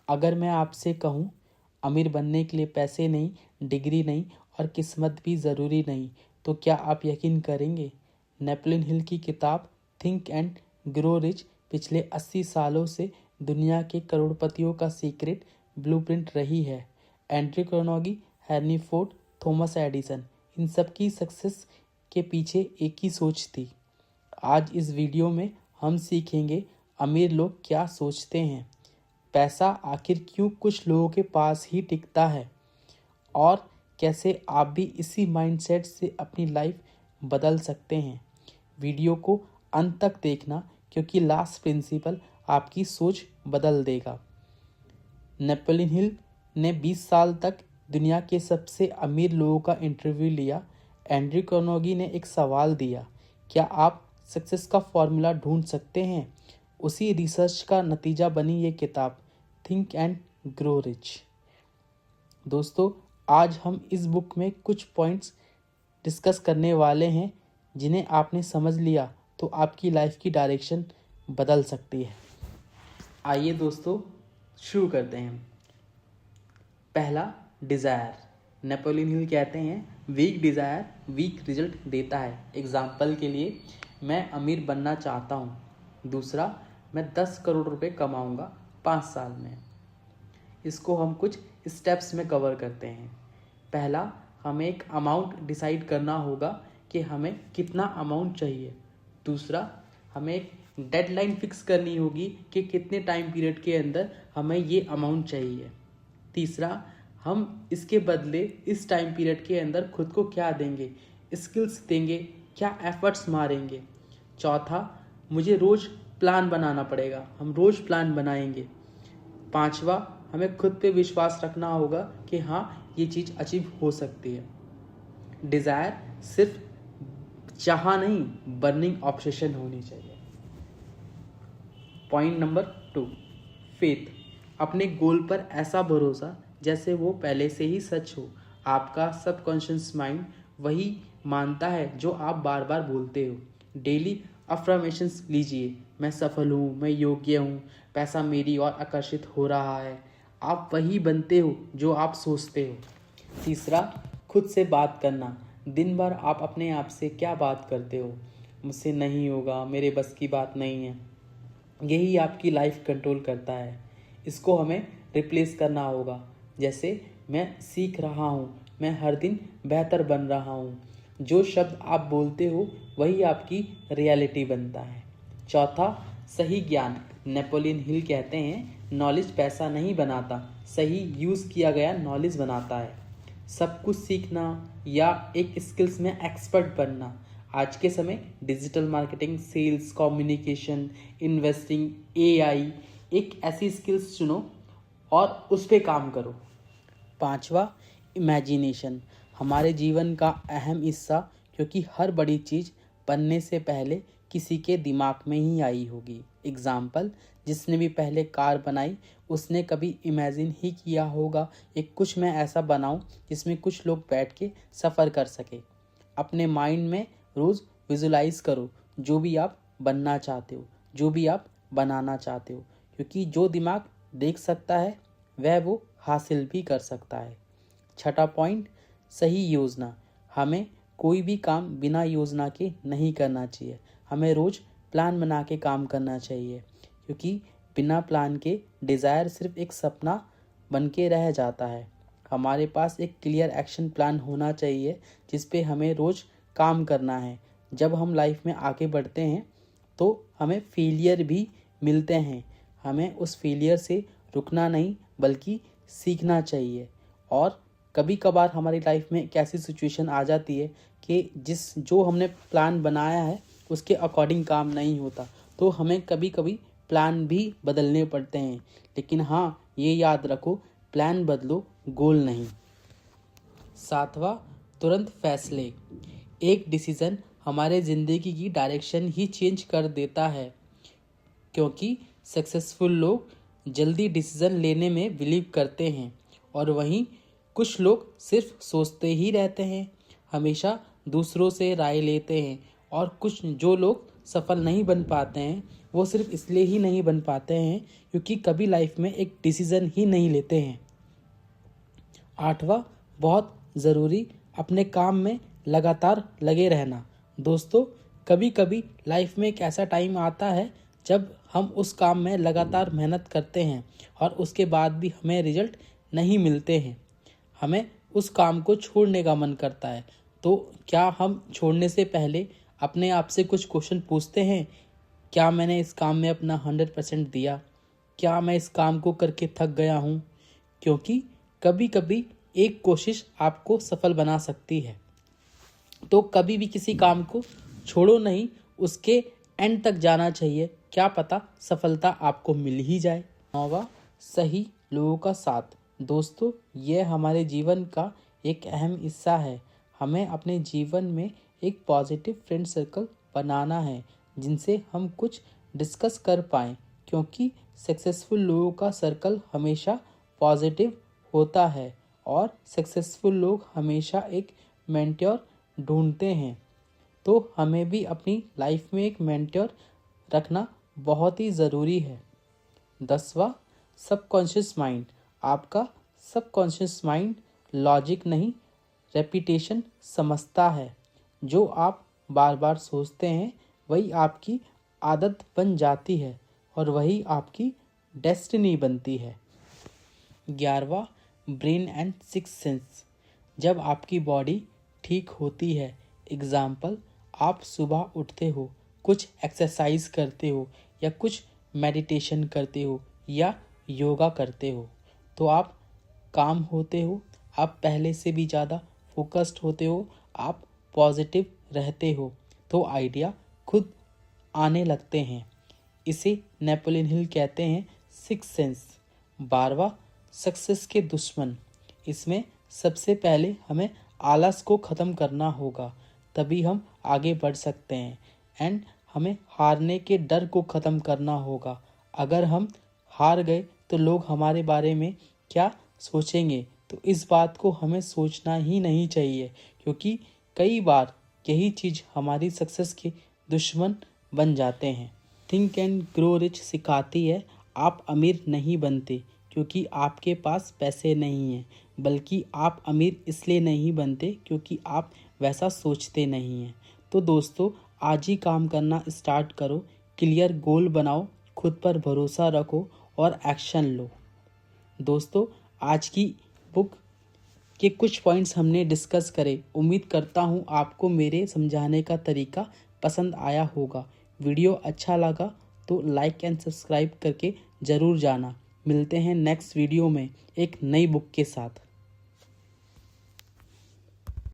अगर मैं आपसे कहूँ अमीर बनने के लिए पैसे नहीं, डिग्री नहीं और किस्मत भी ज़रूरी नहीं, तो क्या आप यकीन करेंगे? नेपोलियन हिल की किताब थिंक एंड ग्रो रिच पिछले 80 सालों से दुनिया के करोड़पतियों का सीक्रेट ब्लूप्रिंट रही है। Andrew Carnegie, Henry Ford, Thomas Edison, इन सब की सक्सेस के पीछे एक ही सोच थी। आज इस वीडियो में हम सीखेंगे अमीर लोग क्या सोचते हैं, पैसा आखिर क्यों कुछ लोगों के पास ही टिकता है और कैसे आप भी इसी माइंडसेट से अपनी लाइफ बदल सकते हैं। वीडियो को अंत तक देखना क्योंकि लास्ट प्रिंसिपल आपकी सोच बदल देगा। नेपोलियन हिल ने 20 साल तक दुनिया के सबसे अमीर लोगों का इंटरव्यू लिया। एंड्रे कार्नेगी ने एक सवाल दिया, क्या आप सक्सेस का फॉर्मूला ढूंढ सकते हैं? उसी रिसर्च का नतीजा बनी ये किताब थिंक एंड ग्रो रिच। दोस्तों, आज हम इस बुक में कुछ पॉइंट्स डिस्कस करने वाले हैं जिन्हें आपने समझ लिया तो आपकी लाइफ की डायरेक्शन बदल सकती है। आइए दोस्तों शुरू करते हैं। पहला, डिज़ायर। नेपोलियन हिल कहते हैं वीक डिज़ायर वीक रिजल्ट देता है। एग्जाम्पल के लिए, मैं अमीर बनना चाहता हूँ। दूसरा, मैं 10 करोड़ रुपए कमाऊँगा 5 साल में। इसको हम कुछ स्टेप्स में कवर करते हैं। पहला, हमें एक अमाउंट डिसाइड करना होगा कि हमें कितना अमाउंट चाहिए। दूसरा, हमें एक डेडलाइन फिक्स करनी होगी कि कितने टाइम पीरियड के अंदर हमें ये अमाउंट चाहिए। तीसरा, हम इसके बदले इस टाइम पीरियड के अंदर खुद को क्या देंगे, स्किल्स देंगे, क्या एफर्ट्स मारेंगे। चौथा, मुझे रोज़ प्लान बनाना पड़ेगा, हम रोज़ प्लान बनाएंगे। पांचवा, हमें खुद पे विश्वास रखना होगा कि हाँ, ये चीज़ अचीव हो सकती है। डिज़ायर सिर्फ चाह नहीं, बर्निंग ऑब्सेशन होनी चाहिए। Point number 2, faith. अपने गोल पर ऐसा भरोसा जैसे वो पहले से ही सच हो। आपका सबकॉन्शियस माइंड वही मानता है जो आप बार बार बोलते हो। डेली अफर्मेशंस लीजिए, मैं सफल हूँ, मैं योग्य हूँ, पैसा मेरी ओर आकर्षित हो रहा है। आप वही बनते हो जो आप सोचते हो। तीसरा, खुद से बात करना। दिन भर आप अपने आप से क्या बात करते हो? मुझसे नहीं होगा, मेरे बस की बात नहीं है। यही आपकी लाइफ कंट्रोल करता है। इसको हमें रिप्लेस करना होगा। जैसे, मैं सीख रहा हूँ, मैं हर दिन बेहतर बन रहा हूँ। जो शब्द आप बोलते हो वही आपकी रियलिटी बनता है। चौथा, सही ज्ञान। नेपोलियन हिल कहते हैं नॉलेज पैसा नहीं बनाता, सही यूज़ किया गया नॉलेज बनाता है। सब कुछ सीखना या एक स्किल्स में एक्सपर्ट बनना। आज के समय digital marketing, sales, communication, investing, AI, एक ऐसी स्किल्स चुनो और उस पे काम करो। पांचवा, इमेजिनेशन। हमारे जीवन का अहम हिस्सा, क्योंकि हर बड़ी चीज़ बनने से पहले किसी के दिमाग में ही आई होगी। एग्जाम्पल, जिसने भी पहले कार बनाई उसने कभी इमेजिन ही किया होगा एक कुछ मैं ऐसा बनाऊं जिसमें कुछ लोग बैठ के सफ़र कर सके। अपने माइंड में रोज़ विजुलाइज करो जो भी आप बनना चाहते हो, जो भी आप बनाना चाहते हो, क्योंकि जो दिमाग देख सकता है वह वो हासिल भी कर सकता है। छठा पॉइंट, सही योजना। हमें कोई भी काम बिना योजना के नहीं करना चाहिए। हमें रोज़ प्लान बना के काम करना चाहिए, क्योंकि बिना प्लान के डिज़ायर सिर्फ एक सपना बन के रह जाता है। हमारे पास एक क्लियर एक्शन प्लान होना चाहिए जिस पे हमें रोज़ काम करना है। जब हम लाइफ में आगे बढ़ते हैं तो हमें फेलियर भी मिलते हैं। हमें उस फेलियर से रुकना नहीं बल्कि सीखना चाहिए। और कभी कभार हमारी लाइफ में एक ऐसी सिचुएशन आ जाती है कि जो हमने प्लान बनाया है उसके अकॉर्डिंग काम नहीं होता, तो हमें कभी कभी प्लान भी बदलने पड़ते हैं। लेकिन हाँ, ये याद रखो, प्लान बदलो, गोल नहीं। सातवां, तुरंत फैसले। एक डिसीज़न हमारे ज़िंदगी की डायरेक्शन ही चेंज कर देता है, क्योंकि सक्सेसफुल लोग जल्दी डिसीज़न लेने में बिलीव करते हैं और वहीं कुछ लोग सिर्फ सोचते ही रहते हैं, हमेशा दूसरों से राय लेते हैं। और कुछ जो लोग सफल नहीं बन पाते हैं वो सिर्फ इसलिए ही नहीं बन पाते हैं क्योंकि कभी लाइफ में एक डिसीज़न ही नहीं लेते हैं। 8वां, बहुत ज़रूरी, अपने काम में लगातार लगे रहना। दोस्तों, कभी कभी लाइफ में एक ऐसा टाइम आता है जब हम उस काम में लगातार मेहनत करते हैं और उसके बाद भी हमें रिजल्ट नहीं मिलते हैं। हमें उस काम को छोड़ने का मन करता है। तो क्या हम छोड़ने से पहले अपने आप से कुछ क्वेश्चन पूछते हैं? क्या मैंने इस काम में अपना 100% दिया? क्या मैं इस काम को करके थक गया हूँ? क्योंकि कभी कभी एक कोशिश आपको सफल बना सकती है। तो कभी भी किसी काम को छोड़ो नहीं, उसके एंड तक जाना चाहिए। क्या पता सफलता आपको मिल ही जाए। 9वां, सही लोगों का साथ। दोस्तों, यह हमारे जीवन का एक अहम हिस्सा है। हमें अपने जीवन में एक पॉजिटिव फ्रेंड सर्कल बनाना है जिनसे हम कुछ डिस्कस कर पाएँ, क्योंकि सक्सेसफुल लोगों का सर्कल हमेशा पॉजिटिव होता है और सक्सेसफुल लोग हमेशा एक मेंटर ढूंढते हैं। तो हमें भी अपनी लाइफ में एक मेंटर रखना बहुत ही ज़रूरी है। 10वां, सबकॉन्शियस माइंड। आपका सबकॉन्शियस माइंड लॉजिक नहीं, रेपिटेशन समझता है। जो आप बार बार सोचते हैं वही आपकी आदत बन जाती है और वही आपकी डेस्टिनी बनती है। 11वां, ब्रेन एंड सिक्स सेंस। जब आपकी बॉडी ठीक होती है, एग्जाम्पल, आप सुबह उठते हो, कुछ एक्सरसाइज करते हो या कुछ मेडिटेशन करते हो या योगा करते हो, तो आप काम होते हो, आप पहले से भी ज़्यादा फोकस्ड होते हो, आप पॉजिटिव रहते हो, तो आइडिया खुद आने लगते हैं। इसे नेपोलियन हिल कहते हैं सिक्स सेंस। 12वां, सक्सेस के दुश्मन। इसमें सबसे पहले हमें आलस को ख़त्म करना होगा, तभी हम आगे बढ़ सकते हैं। एंड हमें हारने के डर को ख़त्म करना होगा। अगर हम हार गए तो लोग हमारे बारे में क्या सोचेंगे, तो इस बात को हमें सोचना ही नहीं चाहिए, क्योंकि कई बार यही चीज़ हमारी सक्सेस के दुश्मन बन जाते हैं। थिंक एंड ग्रो रिच सिखाती है आप अमीर नहीं बनते क्योंकि आपके पास पैसे नहीं हैं, बल्कि आप अमीर इसलिए नहीं बनते क्योंकि आप वैसा सोचते नहीं हैं। तो दोस्तों, आज ही काम करना स्टार्ट करो, क्लियर गोल बनाओ, खुद पर भरोसा रखो और एक्शन लो। दोस्तों, आज की बुक के कुछ पॉइंट्स हमने डिस्कस करे। उम्मीद करता हूँ आपको मेरे समझाने का तरीका पसंद आया होगा। वीडियो अच्छा लगा तो लाइक एंड सब्सक्राइब करके ज़रूर जाना। मिलते हैं नेक्स्ट वीडियो में एक नई बुक के साथ।